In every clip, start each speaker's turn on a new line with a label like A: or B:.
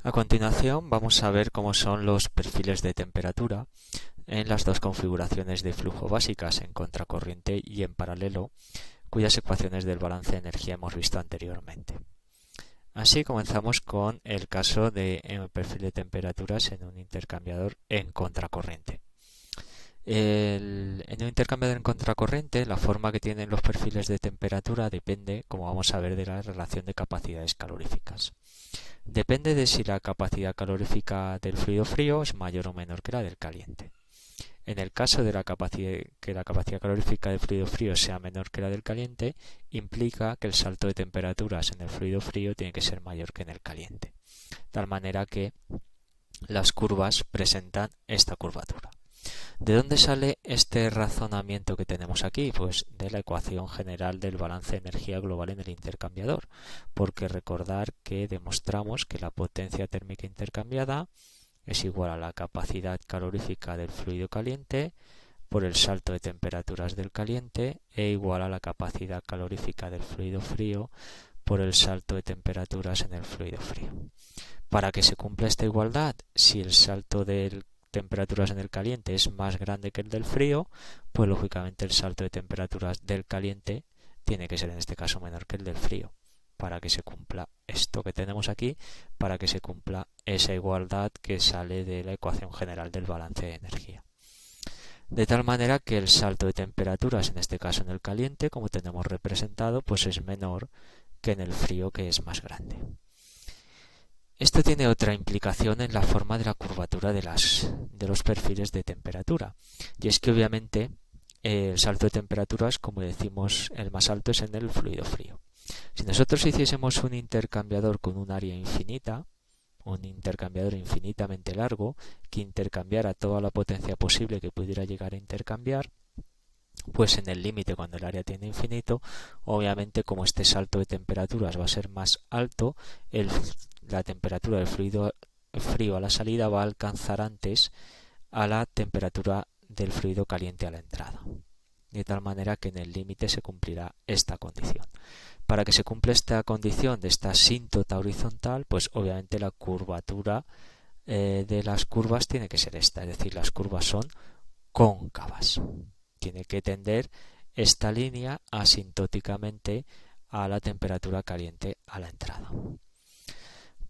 A: A continuación vamos a ver cómo son los perfiles de temperatura en las dos configuraciones de flujo básicas, en contracorriente y en paralelo, cuyas ecuaciones del balance de energía hemos visto anteriormente. Así comenzamos con el caso de perfil de temperaturas en un intercambiador en contracorriente. En un intercambiador en contracorriente, la forma que tienen los perfiles de temperatura depende, como vamos a ver, de la relación de capacidades caloríficas. Depende de si la capacidad calorífica del fluido frío es mayor o menor que la del caliente. En el caso de que la capacidad calorífica del fluido frío sea menor que la del caliente, implica que el salto de temperaturas en el fluido frío tiene que ser mayor que en el caliente. De tal manera que las curvas presentan esta curvatura. ¿De dónde sale este razonamiento que tenemos aquí? Pues de la ecuación general del balance de energía global en el intercambiador, porque recordar que demostramos que la potencia térmica intercambiada es igual a la capacidad calorífica del fluido caliente por el salto de temperaturas del caliente e igual a la capacidad calorífica del fluido frío por el salto de temperaturas en el fluido frío. Para que se cumpla esta igualdad, si el salto de temperaturas en el caliente es más grande que el del frío, pues lógicamente el salto de temperaturas del caliente tiene que ser en este caso menor que el del frío, para que se cumpla esto que tenemos aquí, para que se cumpla esa igualdad que sale de la ecuación general del balance de energía. De tal manera que el salto de temperaturas, en este caso en el caliente, como tenemos representado, pues es menor que en el frío, que es más grande. Esto tiene otra implicación en la forma de la curvatura de los perfiles de temperatura, y es que obviamente el salto de temperaturas, como decimos, el más alto es en el fluido frío. Si nosotros hiciésemos un intercambiador con un área infinita, un intercambiador infinitamente largo, que intercambiara toda la potencia posible que pudiera llegar a intercambiar, pues en el límite, cuando el área tiende a infinito, obviamente como este salto de temperaturas va a ser más alto, la temperatura del fluido frío a la salida va a alcanzar antes a la temperatura del fluido caliente a la entrada. De tal manera que en el límite se cumplirá esta condición. Para que se cumpla esta condición de esta asíntota horizontal, pues obviamente la curvatura de las curvas tiene que ser esta, es decir, las curvas son cóncavas. Tiene que tender esta línea asintóticamente a la temperatura caliente a la entrada.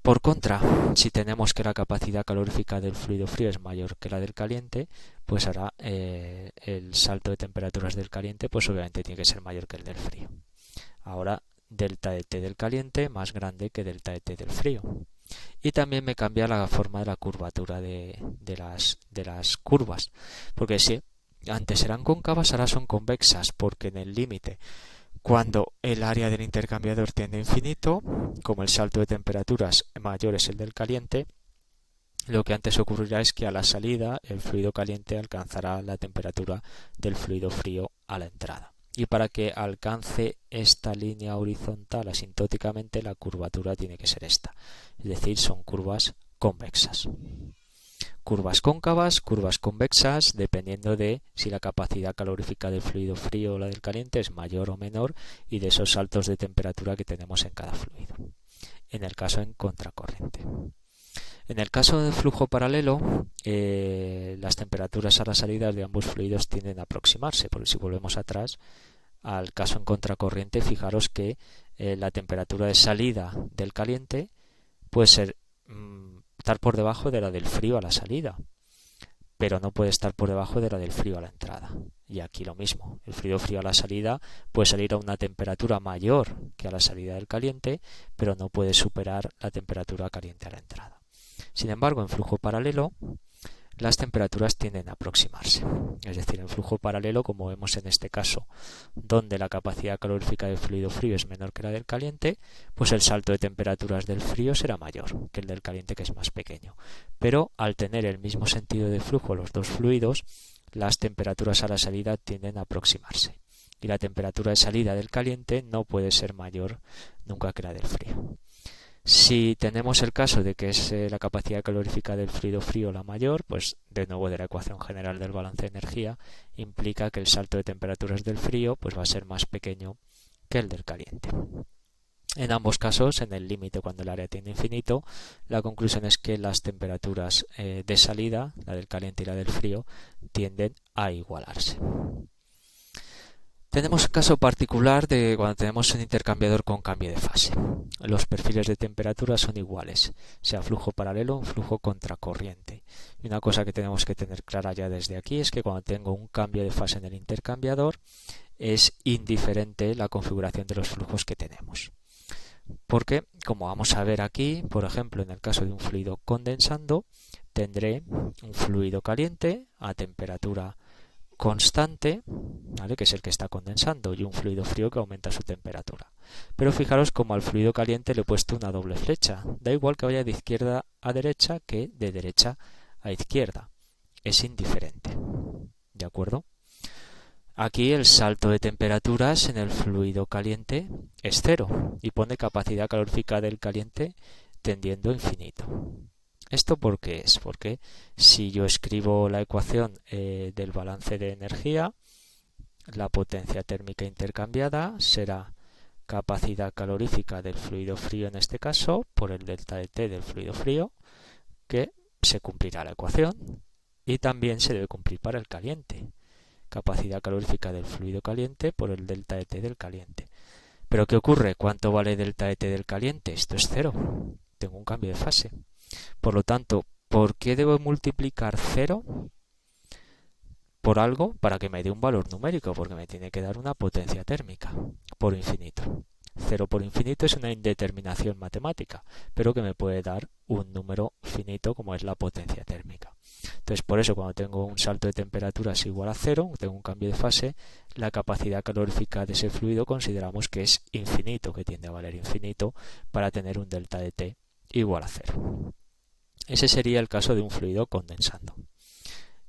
A: Por contra, si tenemos que la capacidad calorífica del fluido frío es mayor que la del caliente, pues ahora el salto de temperaturas del caliente pues obviamente tiene que ser mayor que el del frío. Ahora delta de T del caliente más grande que delta de T del frío. Y también me cambia la forma de la curvatura de las curvas, porque si antes eran cóncavas, ahora son convexas, porque en el límite, cuando el área del intercambiador tiende a infinito, como el salto de temperaturas mayor es el del caliente, lo que antes ocurrirá es que a la salida el fluido caliente alcanzará la temperatura del fluido frío a la entrada. Y para que alcance esta línea horizontal asintóticamente, la curvatura tiene que ser esta. Es decir, son curvas convexas. Curvas cóncavas, curvas convexas, dependiendo de si la capacidad calorífica del fluido frío o la del caliente es mayor o menor y de esos saltos de temperatura que tenemos en cada fluido. En el caso en contracorriente. En el caso de flujo paralelo, las temperaturas a las salidas de ambos fluidos tienden a aproximarse, porque si volvemos atrás al caso en contracorriente, fijaros que la temperatura de salida del caliente puede ser estar por debajo de la del frío a la salida, pero no puede estar por debajo de la del frío a la entrada. Y aquí lo mismo, el frío a la salida puede salir a una temperatura mayor que a la salida del caliente, pero no puede superar la temperatura caliente a la entrada. Sin embargo, en flujo paralelo, las temperaturas tienden a aproximarse. Es decir, en flujo paralelo, como vemos en este caso, donde la capacidad calorífica del fluido frío es menor que la del caliente, pues el salto de temperaturas del frío será mayor que el del caliente, que es más pequeño. Pero al tener el mismo sentido de flujo los dos fluidos, las temperaturas a la salida tienden a aproximarse. Y la temperatura de salida del caliente no puede ser mayor nunca que la del frío. Si tenemos el caso de que es la capacidad calorífica del fluido frío la mayor, pues de nuevo de la ecuación general del balance de energía, implica que el salto de temperaturas del frío pues va a ser más pequeño que el del caliente. En ambos casos, en el límite cuando el área tiende a infinito, la conclusión es que las temperaturas de salida, la del caliente y la del frío, tienden a igualarse. Tenemos un caso particular de cuando tenemos un intercambiador con cambio de fase. Los perfiles de temperatura son iguales, sea flujo paralelo o flujo contracorriente. Y una cosa que tenemos que tener clara ya desde aquí es que cuando tengo un cambio de fase en el intercambiador, es indiferente la configuración de los flujos que tenemos. Porque, como vamos a ver aquí, por ejemplo, en el caso de un fluido condensando, tendré un fluido caliente a temperatura constante, ¿vale?, que es el que está condensando, y un fluido frío que aumenta su temperatura. Pero fijaros como al fluido caliente le he puesto una doble flecha. Da igual que vaya de izquierda a derecha que de derecha a izquierda. Es indiferente. ¿De acuerdo? Aquí el salto de temperaturas en el fluido caliente es cero y pone capacidad calorífica del caliente tendiendo a infinito. ¿Esto por qué es? Porque si yo escribo la ecuación del balance de energía, la potencia térmica intercambiada será capacidad calorífica del fluido frío en este caso por el delta de T del fluido frío, que se cumplirá la ecuación, y también se debe cumplir para el caliente. Capacidad calorífica del fluido caliente por el delta de T del caliente. ¿Pero qué ocurre? ¿Cuánto vale delta de T del caliente? Esto es cero. Tengo un cambio de fase. Por lo tanto, ¿por qué debo multiplicar 0 por algo para que me dé un valor numérico? Porque me tiene que dar una potencia térmica por infinito. 0 por infinito es una indeterminación matemática, pero que me puede dar un número finito como es la potencia térmica. Entonces, por eso cuando tengo un salto de temperaturas igual a 0, tengo un cambio de fase, la capacidad calorífica de ese fluido consideramos que es infinito, que tiende a valer infinito para tener un delta de T igual a 0. Ese sería el caso de un fluido condensando,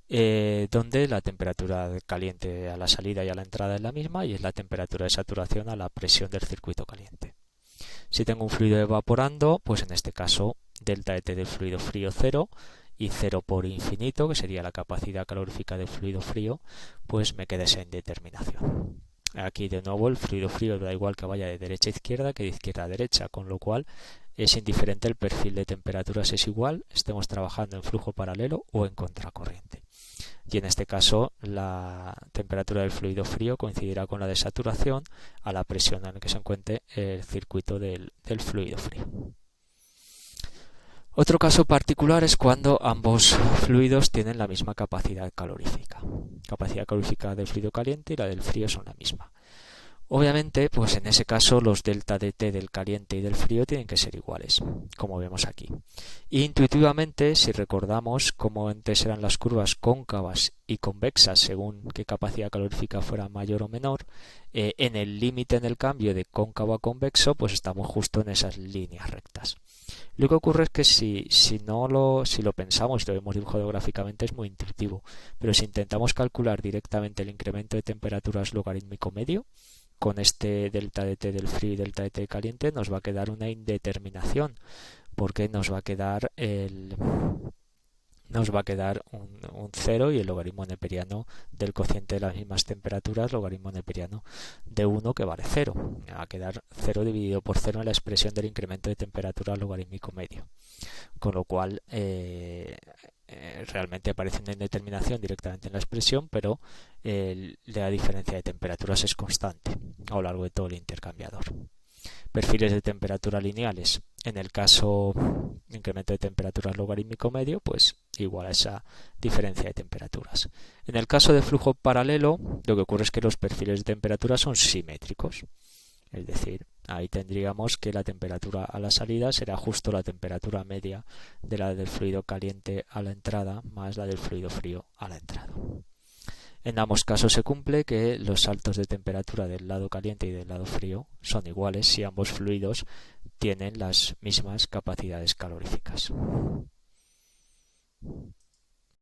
A: donde la temperatura caliente a la salida y a la entrada es la misma y es la temperatura de saturación a la presión del circuito caliente. Si tengo un fluido evaporando, pues en este caso delta de T del fluido frío 0 y 0 por infinito, que sería la capacidad calorífica del fluido frío, pues me queda esa indeterminación. Aquí de nuevo el fluido frío da igual que vaya de derecha a izquierda que de izquierda a derecha, con lo cual es indiferente, el perfil de temperaturas es igual, estemos trabajando en flujo paralelo o en contracorriente. Y en este caso la temperatura del fluido frío coincidirá con la de saturación a la presión en la que se encuentre el circuito del fluido frío. Otro caso particular es cuando ambos fluidos tienen la misma capacidad calorífica. Capacidad calorífica del fluido caliente y la del frío son la misma. Obviamente, pues en ese caso los delta de T del caliente y del frío tienen que ser iguales, como vemos aquí. Intuitivamente, si recordamos cómo antes eran las curvas cóncavas y convexas según qué capacidad calorífica fuera mayor o menor, en el límite en el cambio de cóncavo a convexo, pues estamos justo en esas líneas rectas. Lo que ocurre es que si lo pensamos y lo vemos dibujado gráficamente es muy intuitivo, pero si intentamos calcular directamente el incremento de temperaturas logarítmico medio, con este delta de T del frío y delta de T caliente nos va a quedar una indeterminación, porque nos va a quedar un 0 y el logaritmo neperiano del cociente de las mismas temperaturas, logaritmo neperiano de 1 que vale 0. Va a quedar 0 dividido por 0 en la expresión del incremento de temperatura logarítmico medio. Con lo cual realmente aparece una indeterminación directamente en la expresión, pero la diferencia de temperaturas es constante a lo largo de todo el intercambiador. Perfiles de temperatura lineales. En el caso incremento de temperaturas logarítmico medio, pues igual a esa diferencia de temperaturas. En el caso de flujo paralelo, lo que ocurre es que los perfiles de temperatura son simétricos. Es decir, ahí tendríamos que la temperatura a la salida será justo la temperatura media de la del fluido caliente a la entrada más la del fluido frío a la entrada. En ambos casos se cumple que los saltos de temperatura del lado caliente y del lado frío son iguales si ambos fluidos tienen las mismas capacidades caloríficas.